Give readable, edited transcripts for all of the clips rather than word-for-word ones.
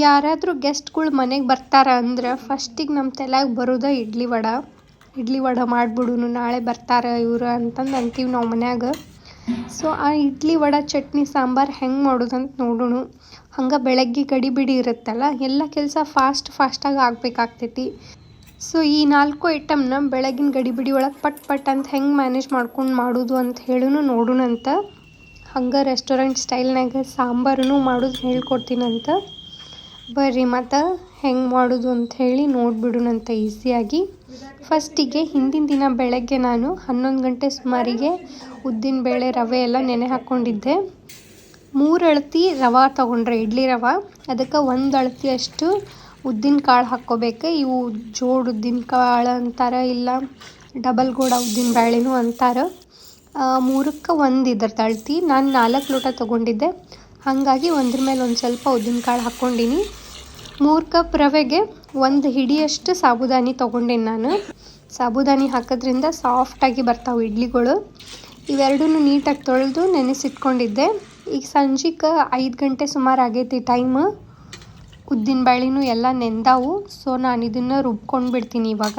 ಯಾರಾದರೂ ಗೆಸ್ಟ್ಗಳು ಮನೆಗೆ ಬರ್ತಾರ ಅಂದ್ರೆ ಫಸ್ಟಿಗೆ ನಮ್ಮ ತಲೆಯಾಗ ಬರೋದು ಇಡ್ಲಿ ವಡೆ ಮಾಡಿಬಿಡುನು, ನಾಳೆ ಬರ್ತಾರೆ ಇವರು ಅಂತಂದು ಅಂತೀವಿ ನಾವು ಮನ್ಯಾಗ. ಸೊ ಆ ಇಡ್ಲಿ ವಡೆ ಚಟ್ನಿ ಸಾಂಬಾರು ಹೆಂಗೆ ಮಾಡೋದಂತ ನೋಡೋಣ. ಹಂಗೆ ಬೆಳಗ್ಗೆ ಗಡಿಬಿಡಿ ಇರುತ್ತಲ್ಲ, ಎಲ್ಲ ಕೆಲಸ ಫಾಸ್ಟಾಗಿ ಆಗಬೇಕಾಗ್ತೈತಿ. ಸೊ ಈ 4 ಐಟಮ್ನ ಬೆಳಗಿನ ಗಡಿಬಿಡಿ ಒಳಗೆ ಪಟ್ ಅಂತ ಹೆಂಗೆ ಮ್ಯಾನೇಜ್ ಮಾಡ್ಕೊಂಡು ಮಾಡೋದು ಅಂತ ಹೇಳೋಣ ನೋಡೋಣಂತ. ಹಂಗೆ ರೆಸ್ಟೋರೆಂಟ್ ಸ್ಟೈಲ್ನಾಗ ಸಾಂಬಾರೂ ಮಾಡೋದು ಹೇಳ್ಕೊಡ್ತೀನಂತ. ಬರ್ರಿ ಮತ್ತು ಹೆಂಗೆ ಮಾಡೋದು ಅಂತ ಹೇಳಿ ನೋಡಿಬಿಡೋಣಂತ ಈಸಿಯಾಗಿ. ಫಸ್ಟಿಗೆ ಹಿಂದಿನ ದಿನ ಬೆಳಗ್ಗೆ ನಾನು 11 ಗಂಟೆ ಸುಮಾರಿಗೆ ಉದ್ದಿನಬೇಳೆ ರವೆ ಎಲ್ಲ ನೆನೆ ಹಾಕ್ಕೊಂಡಿದ್ದೆ. 3 ಅಳತಿ ರವೆ ತೊಗೊಂಡ್ರೆ ಇಡ್ಲಿ ರವೆ, ಅದಕ್ಕೆ 1 ಅಳತಿಯಷ್ಟು ಉದ್ದಿನ ಕಾಳು ಹಾಕ್ಕೋಬೇಕು. ಇವು ಜೋಡು ಉದ್ದಿನ ಕಾಳು ಅಂತಾರೆ, ಇಲ್ಲ ಡಬಲ್ ಗೋಡ ಉದ್ದಿನ ಬೇಳೆನೂ ಅಂತಾರೆ. 3ಕ್ಕೆ 1 ಇದರದ್ದು ಅಳತಿ. ನಾನು 4 ಲೋಟ ತೊಗೊಂಡಿದ್ದೆ, ಹಾಗಾಗಿ ಒಂದ್ರ ಮೇಲೆ ಒಂದು ಸ್ವಲ್ಪ ಉದ್ದಿನ ಕಾಳು ಹಾಕ್ಕೊಂಡಿನಿ. 3 ಕಪ್ ರವೆಗೆ 1 ಹಿಡಿಯಷ್ಟು ಸಾಬುದಾನಿ ತೊಗೊಂಡೇನಿ ನಾನು. ಸಾಬುದಾನಿ ಹಾಕೋದ್ರಿಂದ ಸಾಫ್ಟಾಗಿ ಬರ್ತಾವೆ ಇಡ್ಲಿಗಳು. ಇವೆರಡೂ ನೀಟಾಗಿ ತೊಳೆದು ನೆನೆಸಿಟ್ಕೊಂಡಿದ್ದೆ. ಈಗ ಸಂಜೆಗೆ 5 ಗಂಟೆ ಸುಮಾರು ಆಗೈತಿ ಟೈಮು. ಉದ್ದಿನ ಬೇಳೆನೂ ಎಲ್ಲ ನೆಂದಾವು. ಸೊ ನಾನು ಇದನ್ನು ರುಬ್ಕೊಂಡು ಬಿಡ್ತೀನಿ ಇವಾಗ.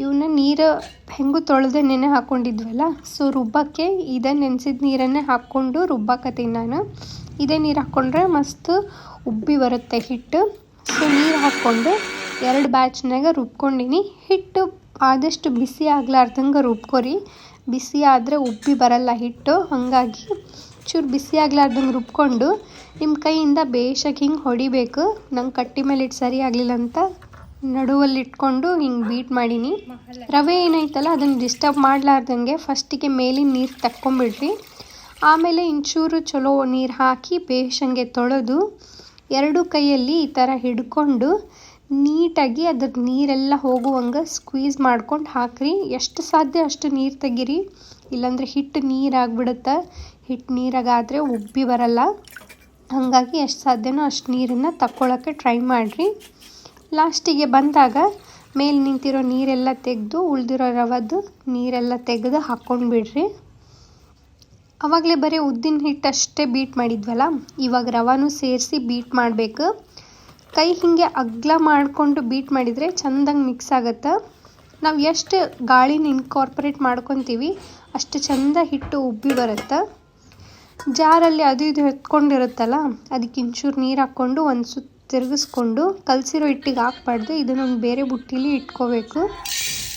ಇವನ್ನ ನೀರು ಹೆಂಗೂ ತೊಳೆದೇ ನೆನೆ ಹಾಕ್ಕೊಂಡಿದ್ವಲ್ಲ, ಸೊ ರುಬ್ಬಕ್ಕೆ ಇದೇ ನೆನೆಸಿದ ನೀರನ್ನೇ ಹಾಕ್ಕೊಂಡು ರುಬ್ಬಾಕತ್ತೀನಿ ನಾನು. ಇದೇ ನೀರು ಹಾಕ್ಕೊಂಡ್ರೆ ಮಸ್ತ್ ಉಬ್ಬಿ ಬರುತ್ತೆ ಹಿಟ್ಟು. ಸೊ ನೀರು ಹಾಕ್ಕೊಂಡು 2 ಬ್ಯಾಚ್ನಾಗ ರುಬ್ಕೊಂಡಿನಿ. ಹಿಟ್ಟು ಆದಷ್ಟು ಬಿಸಿ ಆಗ್ಲಾರ್ದಂಗೆ ರುಬ್ಕೊರಿ, ಬಿಸಿ ಆದರೆ ಉಬ್ಬಿ ಬರಲ್ಲ ಹಿಟ್ಟು. ಹಾಗಾಗಿ ಚೂರು ಬಿಸಿ ಆಗ್ಲಾರ್ದಂಗೆ ರುಬ್ಕೊಂಡು ನಿಮ್ಮ ಕೈಯಿಂದ ಬೇಷಾಗಿ ಹಿಂಗೆ ಹೊಡಿಬೇಕು. ನಂಗೆ ಕಟ್ಟಿ ಮೇಲೆ ಇಟ್ಟು ಸರಿ ಆಗಲಿಲ್ಲ ಅಂತ ನಡುವಲ್ಲಿ ಇಟ್ಕೊಂಡು ಹಿಂಗೆ ಬೀಟ್ ಮಾಡೀನಿ. ರವೆ ಏನೈತಲ್ಲ ಅದನ್ನು ಡಿಸ್ಟರ್ಬ್ ಮಾಡಲಾರ್ದಂಗೆ ಫಸ್ಟಿಗೆ ಮೇಲಿನ ನೀರು ತಕ್ಕೊಂಬಿಡ್ರಿ. ಆಮೇಲೆ ಇಂಚೂರು ಚಲೋ ನೀರು ಹಾಕಿ ಬೇಷಂಗೆ ತೊಳೆದು 2 ಕೈಯಲ್ಲಿ ಈ ಥರ ಹಿಡ್ಕೊಂಡು ನೀಟಾಗಿ ಅದ್ರ ನೀರೆಲ್ಲ ಹೋಗುವಂಗೆ ಸ್ಕ್ವೀಸ್ ಮಾಡ್ಕೊಂಡು ಹಾಕ್ರಿ. ಎಷ್ಟು ಸಾಧ್ಯ ಅಷ್ಟು ನೀರು ತೆಗೀರಿ, ಇಲ್ಲಾಂದರೆ ಹಿಟ್ಟು ನೀರಾಗ್ಬಿಡುತ್ತೆ. ಹಿಟ್ಟು ನೀರಾಗಾದರೆ ಉಬ್ಬಿ ಬರಲ್ಲ. ಹಾಗಾಗಿ ಎಷ್ಟು ಸಾಧ್ಯನೋ ಅಷ್ಟು ನೀರನ್ನು ತಕ್ಕೊಳ್ಳೋಕ್ಕೆ ಟ್ರೈ ಮಾಡಿರಿ. ಲಾಸ್ಟಿಗೆ ಬಂದಾಗ ಮೇಲೆ ನಿಂತಿರೋ ನೀರೆಲ್ಲ ತೆಗೆದು ಉಳಿದಿರೋ ರವದ್ದು ನೀರೆಲ್ಲ ತೆಗೆದು ಹಾಕ್ಕೊಂಡು ಬಿಡ್ರಿ. ಆವಾಗಲೇ ಬರೀ ಉದ್ದಿನ ಹಿಟ್ಟು ಅಷ್ಟೇ ಬೀಟ್ ಮಾಡಿದ್ವಲ್ಲ, ಇವಾಗ ರವಾನೂ ಸೇರಿಸಿ ಬೀಟ್ ಮಾಡಬೇಕು. ಕೈ ಹೀಗೆ ಅಗ್ಲ ಮಾಡಿಕೊಂಡು ಬೀಟ್ ಮಾಡಿದರೆ ಚೆಂದಂಗೆ ಮಿಕ್ಸ್ ಆಗುತ್ತೆ. ನಾವು ಎಷ್ಟು ಗಾಳಿನ ಇನ್ಕಾರ್ಪೊರೇಟ್ ಮಾಡ್ಕೊತೀವಿ ಅಷ್ಟು ಚೆಂದ ಹಿಟ್ಟು ಉಬ್ಬಿ ಬರುತ್ತೆ. ಜಾರಲ್ಲಿ ಅದು ಇದು ಎತ್ಕೊಂಡಿರುತ್ತಲ್ಲ, ಅದಕ್ಕೆ ಇಂಚೂರು ನೀರು ಹಾಕ್ಕೊಂಡು ಒಂದು ಸುತ್ತು ತಿರುಗಿಸ್ಕೊಂಡು ಕಲಸಿರೋ ಹಿಟ್ಟಿಗೆ ಹಾಕ್ಬಾರ್ದು, ಇದನ್ನೊಂದು ಬೇರೆ ಬುಟ್ಟಿಲಿ ಇಟ್ಕೋಬೇಕು.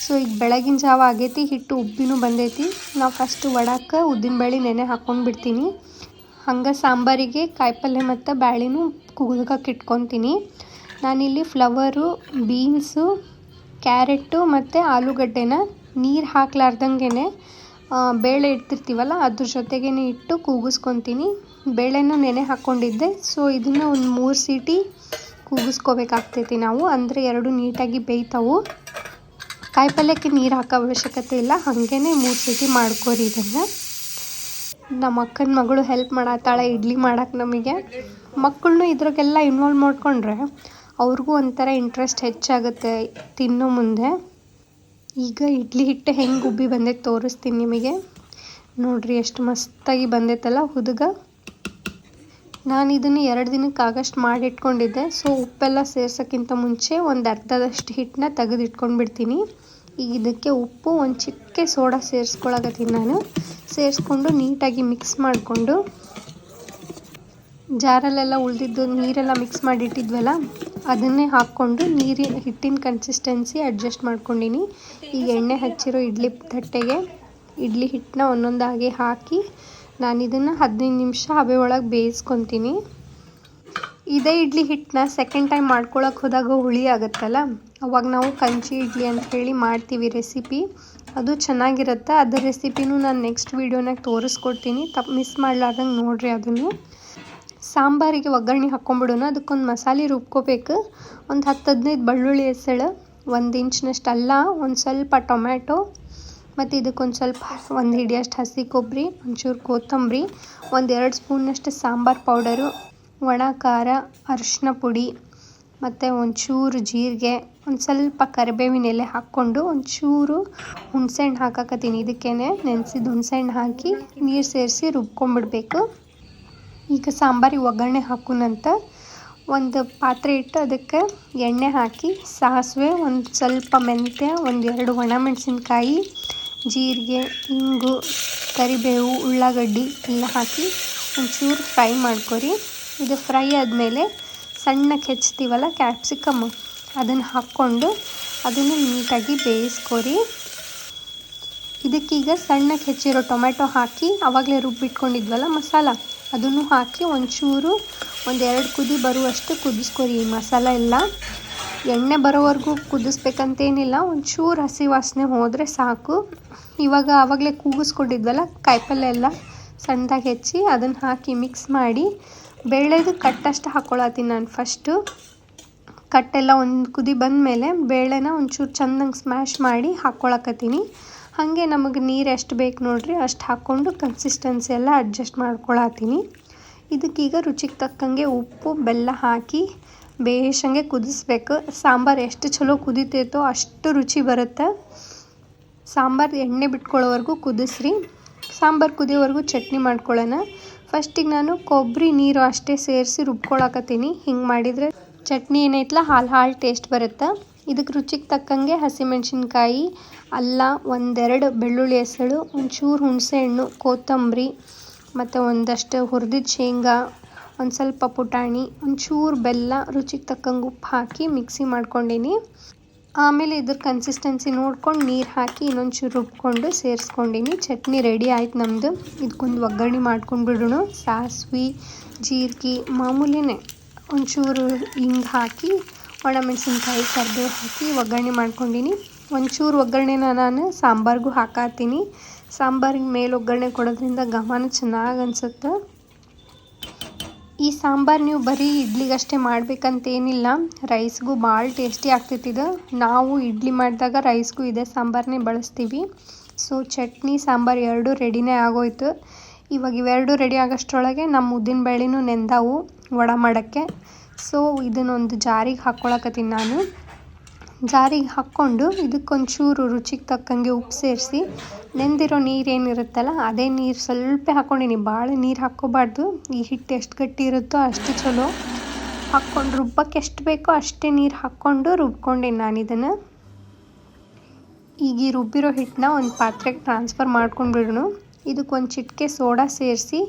ಸೊ ಈಗ ಬೆಳಗಿನ ಜಾವ ಆಗೈತಿ, ಹಿಟ್ಟು ಉಬ್ಬಿನೂ ಬಂದೈತಿ. ನಾವು ಫಸ್ಟ್ ವಡಾಕ ಉದ್ದಿನಬೇಳೆ ನೆನೆ ಹಾಕ್ಕೊಂಡು ಬಿಡ್ತೀನಿ. ಹಂಗೆ ಸಾಂಬಾರಿಗೆ ಕಾಯಿಪಲ್ಯ ಮತ್ತು ಬೇಳೆನೂ ಕುಗ್ದಕ್ಕೆ ಇಟ್ಕೊತೀನಿ. ನಾನಿಲ್ಲಿ ಫ್ಲವರು, ಬೀನ್ಸು, ಕ್ಯಾರೆಟು ಮತ್ತು ಆಲೂಗಡ್ಡೆನ ನೀರು ಹಾಕ್ಲಾರ್ದಂಗೆ ಬೇಳೆ ಇಡ್ತಿರ್ತೀವಲ್ಲ ಅದ್ರ ಜೊತೆಗೇ ಇಟ್ಟು ಕೂಗಿಸ್ಕೊತೀನಿ. ಬೇಳೆನ ನೆನೆ ಹಾಕ್ಕೊಂಡಿದ್ದೆ. ಸೊ ಇದನ್ನು ಒಂದು 3 ಸೀಟಿ ಕೂಗಿಸ್ಕೋಬೇಕಾಗ್ತೈತಿ ನಾವು, ಅಂದರೆ 2 ನೀಟಾಗಿ ಬೇಯ್ತಾವು. ಕಾಯಿಪಲ್ಯಕ್ಕೆ ನೀರು ಹಾಕೋ ಅವಶ್ಯಕತೆ ಇಲ್ಲ, ಹಾಗೇ 3 ಸೀಟಿ ಮಾಡ್ಕೋರಿ ಇದನ್ನು. ನಮ್ಮ ಅಕ್ಕನ ಮಗಳು ಹೆಲ್ಪ್ ಮಾಡತ್ತಾಳೆ ಇಡ್ಲಿ ಮಾಡೋಕ್ಕೆ ನಮಗೆ. ಮಕ್ಕಳನ್ನೂ ಇದ್ರಾಗೆಲ್ಲ ಇನ್ವಾಲ್ವ್ ಮಾಡಿಕೊಂಡ್ರೆ ಅವ್ರಿಗೂ ಒಂಥರ ಇಂಟ್ರೆಸ್ಟ್ ಹೆಚ್ಚಾಗುತ್ತೆ ತಿನ್ನೋ ಮುಂದೆ. ಈಗ ಇಡ್ಲಿ ಹಿಟ್ಟು ಹೆಂಗೆ ಉಬ್ಬಿ ಬಂದೈತೆ ತೋರಿಸ್ತೀನಿ ನಿಮಗೆ. ನೋಡಿರಿ ಎಷ್ಟು ಮಸ್ತಾಗಿ ಬಂದೈತಲ್ಲ ಹುದುಗ. ನಾನು ಇದನ್ನು 2 ದಿನಕ್ಕಾಗಷ್ಟು ಮಾಡಿಟ್ಕೊಂಡಿದ್ದೆ. ಸೊ ಉಪ್ಪೆಲ್ಲ ಸೇರ್ಸೋಕ್ಕಿಂತ ಮುಂಚೆ ಒಂದು ಅರ್ಧದಷ್ಟು ಹಿಟ್ಟನ್ನ ತೆಗೆದಿಟ್ಕೊಂಡು ಬಿಡ್ತೀನಿ. ಈಗ ಇದಕ್ಕೆ ಉಪ್ಪು, ಒಂದು ಚಿಕ್ಕ ಸೋಡಾ ಸೇರಿಸ್ಕೊಳಕತ್ತೀನಿ ನಾನು. ಸೇರಿಸ್ಕೊಂಡು ನೀಟಾಗಿ ಮಿಕ್ಸ್ ಮಾಡಿಕೊಂಡು ಜಾರಲ್ಲೆಲ್ಲ ಉಳಿದಿದ್ದು ನೀರೆಲ್ಲ ಮಿಕ್ಸ್ ಮಾಡಿಟ್ಟಿದ್ವಲ್ಲ ಅದನ್ನೇ ಹಾಕ್ಕೊಂಡು ಹಿಟ್ಟಿನ ಕನ್ಸಿಸ್ಟೆನ್ಸಿ ಅಡ್ಜಸ್ಟ್ ಮಾಡ್ಕೊಂಡಿನಿ. ಈಗ ಎಣ್ಣೆ ಹಚ್ಚಿರೋ ಇಡ್ಲಿ ತಟ್ಟೆಗೆ ಇಡ್ಲಿ ಹಿಟ್ಟನ್ನ ಒಂದೊಂದಾಗಿ ಹಾಕಿ ನಾನು ಇದನ್ನು 15 ನಿಮಿಷ ಹಬೆ ಒಳಗೆ ಬೇಯಿಸ್ಕೊತೀನಿ. ಇದೇ ಇಡ್ಲಿ ಹಿಟ್ಟನ್ನ ಸೆಕೆಂಡ್ ಟೈಮ್ ಮಾಡ್ಕೊಳಕ್ಕೆ ಹೋದಾಗ ಹುಳಿ ಆಗುತ್ತಲ್ಲ, ಅವಾಗ ನಾವು ಕಂಚಿ ಇಡ್ಲಿ ಅಂತ ಹೇಳಿ ಮಾಡ್ತೀವಿ ರೆಸಿಪಿ. ಅದು ಚೆನ್ನಾಗಿರುತ್ತೆ. ಅದರ ರೆಸಿಪಿನೂ ನಾನು ನೆಕ್ಸ್ಟ್ ವೀಡಿಯೋನಾಗ ತೋರಿಸ್ಕೊಡ್ತೀನಿ, ಮಿಸ್ ಮಾಡಲಾರ್ದಂಗೆ ನೋಡಿರಿ ಅದನ್ನು. ಸಾಂಬಾರಿಗೆ ಒಗ್ಗರಣೆ ಹಾಕ್ಕೊಂಬಿಡೋಣ. ಅದಕ್ಕೊಂದು ಮಸಾಲೆ ರುಬ್ಕೋಬೇಕು. ಒಂದು 10-15 ಬೆಳ್ಳುಳ್ಳಿ ಎಸಳು, 1 ಇಂಚಿನಷ್ಟು ಅಲ್ಲ, ಒಂದು ಸ್ವಲ್ಪ ಟೊಮ್ಯಾಟೊ, ಮತ್ತು ಇದಕ್ಕೊಂದು ಸ್ವಲ್ಪ 1 ಹಿಡಿಯಷ್ಟು ಹಸಿ ಕೊಬ್ಬರಿ, ಒಂಚೂರು ಕೊತ್ತಂಬರಿ, 1-2 ಸ್ಪೂನಷ್ಟು ಸಾಂಬಾರು ಪೌಡರು, ಒಣ ಖಾರ, ಅರಿಶಿನ ಪುಡಿ, ಮತ್ತು ಒಂಚೂರು ಜೀರಿಗೆ, ಒಂದು ಸ್ವಲ್ಪ ಕರಿಬೇವಿನ ಎಲೆ ಹಾಕ್ಕೊಂಡು ಒಂಚೂರು ಹುಣಸೆಹಣ್ಣು ಹಾಕಕತ್ತೀನಿ. ಇದಕ್ಕೇ ನೆನೆಸಿದ ಹುಣಸೆಹಣ್ಣು ಹಾಕಿ ನೀರು ಸೇರಿಸಿ ರುಬ್ಕೊಂಡ್ಬಿಡ್ಬೇಕು. ಈಗ ಸಾಂಬಾರಿಗೆ ಒಗ್ಗರಣೆ ಹಾಕೋಣಂತ. ಒಂದು ಪಾತ್ರೆ ಇಟ್ಟು ಅದಕ್ಕೆ ಎಣ್ಣೆ ಹಾಕಿ ಸಾಸಿವೆ, ಒಂದು ಸ್ವಲ್ಪ ಮೆಂತ್ಯ, ಒಂದು 2 ಒಣಮೆಣಸಿನ್ಕಾಯಿ, ಜೀರಿಗೆ, ಇಂಗು, ಕರಿಬೇವು, ಉಳ್ಳಾಗಡ್ಡಿ ಎಲ್ಲ ಹಾಕಿ ಒಂಚೂರು ಫ್ರೈ ಮಾಡ್ಕೊರಿ. ಇದು ಫ್ರೈ ಆದಮೇಲೆ ಸಣ್ಣಕ್ಕೆ ಹೆಚ್ಚುತ್ತೀವಲ್ಲ ಕ್ಯಾಪ್ಸಿಕಮ್, ಅದನ್ನು ಹಾಕ್ಕೊಂಡು ಅದನ್ನು ನೀಟಾಗಿ ಬೇಯಿಸ್ಕೊರಿ. ಇದಕ್ಕೀಗ ಸಣ್ಣಕ್ಕೆ ಹೆಚ್ಚಿರೋ ಟೊಮೆಟೊ ಹಾಕಿ ಆವಾಗಲೇ ರುಬ್ಬಿಟ್ಕೊಂಡಿದ್ವಲ್ಲ ಮಸಾಲ, ಅದನ್ನು ಹಾಕಿ ಒಂಚೂರು 1-2 ಕುದಿ ಬರುವಷ್ಟು ಕುದಿಸ್ಕೊರಿ. ಈ ಮಸಾಲ ಎಲ್ಲ ಎಣ್ಣೆ ಬರೋವರೆಗೂ ಕುದಿಸ್ಬೇಕಂತೇನಿಲ್ಲ, ಒಂಚೂರು ಹಸಿ ವಾಸನೆ ಹೋದರೆ ಸಾಕು. ಇವಾಗ ಆವಾಗಲೇ ಕೂಗಿಸ್ಕೊಂಡಿದ್ವಲ್ಲ ಕಾಯಿಪಲ್ಯ ಎಲ್ಲ ಸಣ್ಣದಾಗಿ ಹೆಚ್ಚಿ ಅದನ್ನು ಹಾಕಿ ಮಿಕ್ಸ್ ಮಾಡಿ ಬೇಳೆದು ಕಟ್ಟಷ್ಟು ಹಾಕ್ಕೊಳತ್ತೀನಿ ನಾನು. ಫಸ್ಟು ಕಟ್ಟೆಲ್ಲ ಒಂದು ಕುದಿ ಬಂದಮೇಲೆ ಬೇಳೆನ ಒಂಚೂರು ಚೆಂದಂಗೆ ಸ್ಮ್ಯಾಶ್ ಮಾಡಿ ಹಾಕ್ಕೊಳಕತ್ತೀನಿ. ಹಾಗೆ ನಮಗೆ ನೀರು ಎಷ್ಟು ಬೇಕು ನೋಡಿರಿ ಅಷ್ಟು ಹಾಕ್ಕೊಂಡು ಕನ್ಸಿಸ್ಟೆನ್ಸಿ ಎಲ್ಲ ಅಡ್ಜಸ್ಟ್ ಮಾಡ್ಕೊಳತ್ತೀನಿ. ಇದಕ್ಕೀಗ ರುಚಿಗೆ ತಕ್ಕಂಗೆ ಉಪ್ಪು ಬೆಲ್ಲ ಹಾಕಿ ಬೇಷಂಗೆ ಕುದಿಸ್ಬೇಕು. ಸಾಂಬಾರು ಎಷ್ಟು ಚಲೋ ಕುದಿತೈತೋ ಅಷ್ಟು ರುಚಿ ಬರುತ್ತೆ. ಸಾಂಬಾರು ಎಣ್ಣೆ ಬಿಟ್ಕೊಳ್ಳೋವರೆಗೂ ಕುದಿಸ್ರಿ. ಸಾಂಬಾರು ಕುದಿಯೋವರೆಗೂ ಚಟ್ನಿ ಮಾಡ್ಕೊಳ್ಳೋಣ. ಫಸ್ಟಿಗೆ ನಾನು ಕೊಬ್ಬರಿ ನೀರು ಅಷ್ಟೇ ಸೇರಿಸಿ ರುಬ್ಕೊಳಕತ್ತೀನಿ. ಹಿಂಗೆ ಮಾಡಿದರೆ ಚಟ್ನಿ ಏನೈತಲ್ಲ ಹಾಲು ಟೇಸ್ಟ್ ಬರುತ್ತೆ. ಇದಕ್ಕೆ ರುಚಿಗೆ ತಕ್ಕಂಗೆ ಹಸಿಮೆಣ್ಸಿನ್ಕಾಯಿ, ಅಲ್ಲ, 1-2 ಬೆಳ್ಳುಳ್ಳಿ ಎಸಳು, ಒಂಚೂರು ಹುಣಸೆಹಣ್ಣು, ಕೊತ್ತಂಬರಿ ಮತ್ತು ಒಂದಷ್ಟು ಹುರಿದಿದ್ದ ಶೇಂಗಾ, ಒಂದು ಸ್ವಲ್ಪ ಪುಟಾಣಿ, ಒಂಚೂರು ಬೆಲ್ಲ, ರುಚಿಗೆ ತಕ್ಕಂಗೆ ಉಪ್ಪು ಹಾಕಿ ಮಿಕ್ಸಿ ಮಾಡ್ಕೊಂಡೀನಿ. ಆಮೇಲೆ ಇದ್ರ ಕನ್ಸಿಸ್ಟೆನ್ಸಿ ನೋಡ್ಕೊಂಡು ನೀರು ಹಾಕಿ ಇನ್ನೊಂಚೂರು ರುಬ್ಕೊಂಡು ಸೇರಿಸ್ಕೊಂಡೀನಿ. ಚಟ್ನಿ ರೆಡಿ ಆಯ್ತು ನಮ್ಮದು. ಇದಕ್ಕೊಂದು ಒಗ್ಗರಣೆ ಮಾಡ್ಕೊಂಡು ಬಿಡೋಣ. ಸಾಸಿವೆ, ಜೀರಿಗೆ ಮಾಮೂಲಿನೇ, ಒಂಚೂರು ಹಿಂಗೆ ಹಾಕಿ ಒಣಮೆಣಸಿನ್ಕಾಯಿ, ಕರಿಬೇವು ಹಾಕಿ ಒಗ್ಗರಣೆ ಮಾಡ್ಕೊಂಡೀನಿ. ಒಂಚೂರು ಒಗ್ಗರಣೆನ ನಾನು ಸಾಂಬಾರಿಗೂ ಹಾಕಾತೀನಿ. ಸಾಂಬಾರಿಗೆ ಮೇಲೆ ಒಗ್ಗರಣೆ ಕೊಡೋದ್ರಿಂದ ಘಮನೂ ಚೆನ್ನಾಗಿ ಅನಿಸುತ್ತೆ. ಈ ಸಾಂಬಾರು ನೀವು ಬರೀ ಇಡ್ಲಿಗಷ್ಟೇ ಮಾಡಬೇಕಂತೇನಿಲ್ಲ, ರೈಸ್ಗೂ ಭಾಳ ಟೇಸ್ಟಿ ಆಗ್ತೈತಿದು. ನಾವು ಇಡ್ಲಿ ಮಾಡಿದಾಗ ರೈಸ್ಗೂ ಇದೇ ಸಾಂಬಾರನ್ನೇ ಬಳಸ್ತೀವಿ. ಸೊ ಚಟ್ನಿ ಸಾಂಬಾರು ಎರಡೂ ರೆಡಿನೇ ಆಗೋಯ್ತು. ಇವಾಗ ಇವೆರಡೂ ರೆಡಿ ಆಗೋಷ್ಟರೊಳಗೆ ನಮ್ಮ ಉದ್ದಿನ ಬೇಳೆನೂ ನೆಂದಾವು ವಡೆ ಮಾಡೋಕ್ಕೆ. ಸೊ ಇದನ್ನೊಂದು ಜಾರಿಗೆ ಹಾಕ್ಕೊಳಕತ್ತೀನಿ ನಾನು. ಜಾರಿಗೆ ಹಾಕ್ಕೊಂಡು ಇದಕ್ಕೊಂಚೂರು ರುಚಿಗೆ ತಕ್ಕಂಗೆ ಉಪ್ಪು ಸೇರಿಸಿ ನೆಂದಿರೋ ನೀರೇನಿರುತ್ತಲ್ಲ ಅದೇ ನೀರು ಸ್ವಲ್ಪ ಹಾಕ್ಕೊಂಡೀನಿ. ಭಾಳ ನೀರು ಹಾಕ್ಕೋಬಾರ್ದು. ಈ ಹಿಟ್ಟು ಎಷ್ಟು ಗಟ್ಟಿ ಇರುತ್ತೋ ಅಷ್ಟು ಚಲೋ. ಹಾಕ್ಕೊಂಡು ರುಬ್ಬಕ್ಕೆ ಎಷ್ಟು ಬೇಕೋ ಅಷ್ಟೇ ನೀರು ಹಾಕ್ಕೊಂಡು ರುಬ್ಕೊಂಡೇನಿ ನಾನು ಇದನ್ನು. ಈಗ ಈ ರುಬ್ಬಿರೋ ಹಿಟ್ಟನ್ನ ಒಂದು ಪಾತ್ರೆಗೆ ಟ್ರಾನ್ಸ್ಫರ್ ಮಾಡ್ಕೊಂಡು ಬಿಡೋಣ. ಇದಕ್ಕೊಂದು ಚಿಟಿಕೆ ಸೋಡಾ ಸೇರಿಸಿ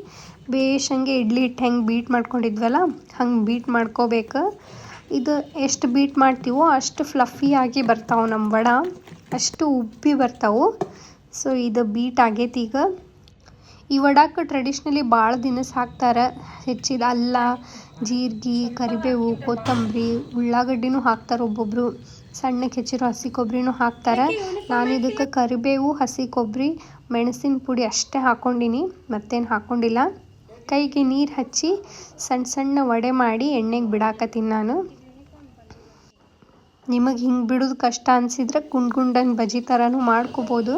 ಬೇಷಂಗೆ ಇಡ್ಲಿ ಹಿಟ್ಟು ಹೆಂಗೆ ಬೀಟ್ ಮಾಡ್ಕೊಂಡಿದ್ವಲ್ಲ ಹಂಗೆ ಬೀಟ್ ಮಾಡ್ಕೋಬೇಕು. ಇದು ಎಷ್ಟು ಬೀಟ್ ಮಾಡ್ತೀವೋ ಅಷ್ಟು ಫ್ಲಫಿಯಾಗಿ ಬರ್ತಾವೆ ನಮ್ಮ ವಡೆ, ಅಷ್ಟು ಉಬ್ಬಿ ಬರ್ತಾವೆ. ಸೊ ಇದು ಬೀಟ್ ಆಗೈತಿ. ಈಗ ಈ ವಡಾಕ್ಕೆ ಟ್ರೆಡಿಷ್ನಲಿ ಭಾಳ ದಿನಸ ಹಾಕ್ತಾರೆ. ಹೆಚ್ಚಿದ ಅಲ್ಲ, ಜೀರಿಗೆ, ಕರಿಬೇವು, ಕೊತ್ತಂಬರಿ, ಉಳ್ಳಾಗಡ್ಡಿನೂ ಹಾಕ್ತಾರೆ. ಒಬ್ಬೊಬ್ಬರು ಸಣ್ಣಕ್ಕೆ ಹೆಚ್ಚಿರೋ ಹಸಿ ಕೊಬ್ಬರಿನೂ ಹಾಕ್ತಾರೆ. ನಾನು ಇದಕ್ಕೆ ಕರಿಬೇವು, ಹಸಿ ಕೊಬ್ಬರಿ, ಮೆಣಸಿನ ಪುಡಿ ಅಷ್ಟೇ ಹಾಕ್ಕೊಂಡೀನಿ, ಮತ್ತೇನು ಹಾಕ್ಕೊಂಡಿಲ್ಲ. ಕೈಗೆ ನೀರು ಹಚ್ಚಿ ಸಣ್ಣ ಸಣ್ಣ ವಡೆ ಮಾಡಿ ಎಣ್ಣೆಗೆ ಬಿಡಾಕತ್ತೀನಿ ನಾನು. ನಿಮಗೆ ಹಿಂಗೆ ಬಿಡೋದು ಕಷ್ಟ ಅನಿಸಿದ್ರೆ ಗುಂಡನ್ನು ಬಜ್ಜಿ ಥರನೂ ಮಾಡ್ಕೋಬೋದು.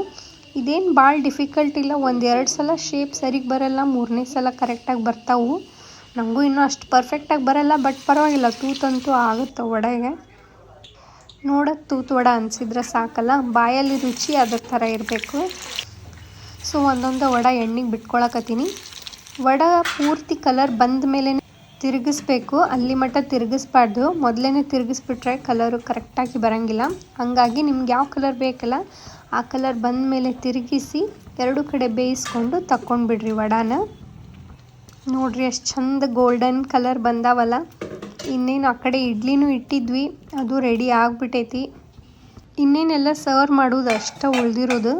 ಇದೇನು ಭಾಳ ಡಿಫಿಕಲ್ಟ್ ಇಲ್ಲ. 1-2 ಸಲ ಶೇಪ್ ಸರಿಗೆ ಬರಲ್ಲ, 3ನೇ ಸಲ ಕರೆಕ್ಟಾಗಿ ಬರ್ತಾವೆ. ನನಗೂ ಇನ್ನೂ ಅಷ್ಟು ಪರ್ಫೆಕ್ಟಾಗಿ ಬರಲ್ಲ, ಬಟ್ ಪರವಾಗಿಲ್ಲ, ತೂತಂತೂ ಆಗುತ್ತೆ ವಡೆಗೆ. ನೋಡೋಕ್ಕೆ ತೂತು ವಡೆ ಅನಿಸಿದ್ರೆ ಸಾಕಲ್ಲ, ಬಾಯಲ್ಲಿ ರುಚಿ ಅದ್ರ ಥರ ಇರಬೇಕು. ಸೊ ಒಂದೊಂದು ವಡೆ ಎಣ್ಣೆಗೆ ಬಿಟ್ಕೊಳಕತ್ತೀನಿ. ವಡೆ ಪೂರ್ತಿ ಕಲರ್ ಬಂದ ಮೇಲೆ ತಿರುಗಿಸ್ಬೇಕು, ಅಲ್ಲಿ ಮಟ್ಟ ತಿರುಗಿಸ್ಬಾರ್ದು. ಮೊದಲೇ ತಿರುಗಿಸ್ಬಿಟ್ರೆ ಕಲರು ಕರೆಕ್ಟಾಗಿ ಬರೋಂಗಿಲ್ಲ. ಹಾಗಾಗಿ ನಿಮ್ಗೆ ಯಾವ ಕಲರ್ ಬೇಕಲ್ಲ ಆ ಕಲರ್ ಬಂದ ಮೇಲೆ ತಿರುಗಿಸಿ 2 ಕಡೆ ಬೇಯಿಸ್ಕೊಂಡು ತಕ್ಕೊಂಡ್ಬಿಡ್ರಿ ವಡಾನ. ನೋಡ್ರಿ ಎಷ್ಟು ಚಂದ ಗೋಲ್ಡನ್ ಕಲರ್ ಬಂದಾವಲ್ಲ. ಇನ್ನೇನು ಆ ಕಡೆ ಇಡ್ಲಿನೂ ಇಟ್ಟಿದ್ವಿ, ಅದು ರೆಡಿ ಆಗಿಬಿಟ್ಟೈತಿ. ಇನ್ನೇನೆಲ್ಲ ಸರ್ವ್ ಮಾಡೋದು ಅಷ್ಟೇ ಉಳಿದಿರೋದು.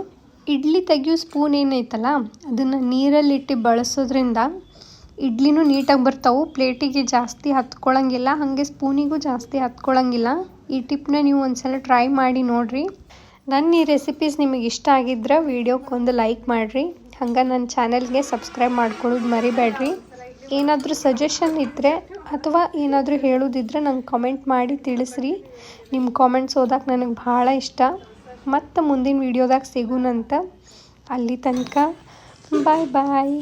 ಇಡ್ಲಿ ತೆಗಿಯೋ ಸ್ಪೂನ್ ಏನೈತಲ್ಲ ಅದನ್ನು ನೀರಲ್ಲಿಟ್ಟು ಬಳಸೋದ್ರಿಂದ ಇಡ್ಲಿನೂ ನೀಟಾಗಿ ಬರ್ತಾವೆ. ಪ್ಲೇಟಿಗೆ ಜಾಸ್ತಿ ಹತ್ಕೊಳ್ಳೋಂಗಿಲ್ಲ, ಹಾಗೆ ಸ್ಪೂನಿಗೂ ಜಾಸ್ತಿ ಹತ್ಕೊಳ್ಳೋಂಗಿಲ್ಲ. ಈ ಟಿಪ್ನ ನೀವು ಒಂದ್ಸಲ ಟ್ರೈ ಮಾಡಿ ನೋಡಿರಿ. ನನ್ನ ಈ ರೆಸಿಪೀಸ್ ನಿಮಗೆ ಇಷ್ಟ ಆಗಿದ್ರೆ ವಿಡಿಯೋಕ್ಕೊಂದು ಲೈಕ್ ಮಾಡಿರಿ. ಹಂಗೆ ನನ್ನ ಚಾನೆಲ್ಗೆ ಸಬ್ಸ್ಕ್ರೈಬ್ ಮಾಡ್ಕೊಳ್ಳೋದು ಮರಿಬೇಡ್ರಿ. ಏನಾದರೂ ಸಜೆಷನ್ ಇದ್ದರೆ ಅಥವಾ ಏನಾದರೂ ಹೇಳೋದಿದ್ರೆ ನಂಗೆ ಕಾಮೆಂಟ್ ಮಾಡಿ ತಿಳಿಸ್ರಿ. ನಿಮ್ಮ ಕಾಮೆಂಟ್ಸ್ ಓದಕ್ಕೆ ನನಗೆ ಭಾಳ ಇಷ್ಟ. ಮತ್ತು ಮುಂದಿನ ವೀಡಿಯೋದಾಗ ಸಿಗೋಣಂತ. ಅಲ್ಲಿ ತನಕ ಬಾಯ್ ಬಾಯ್.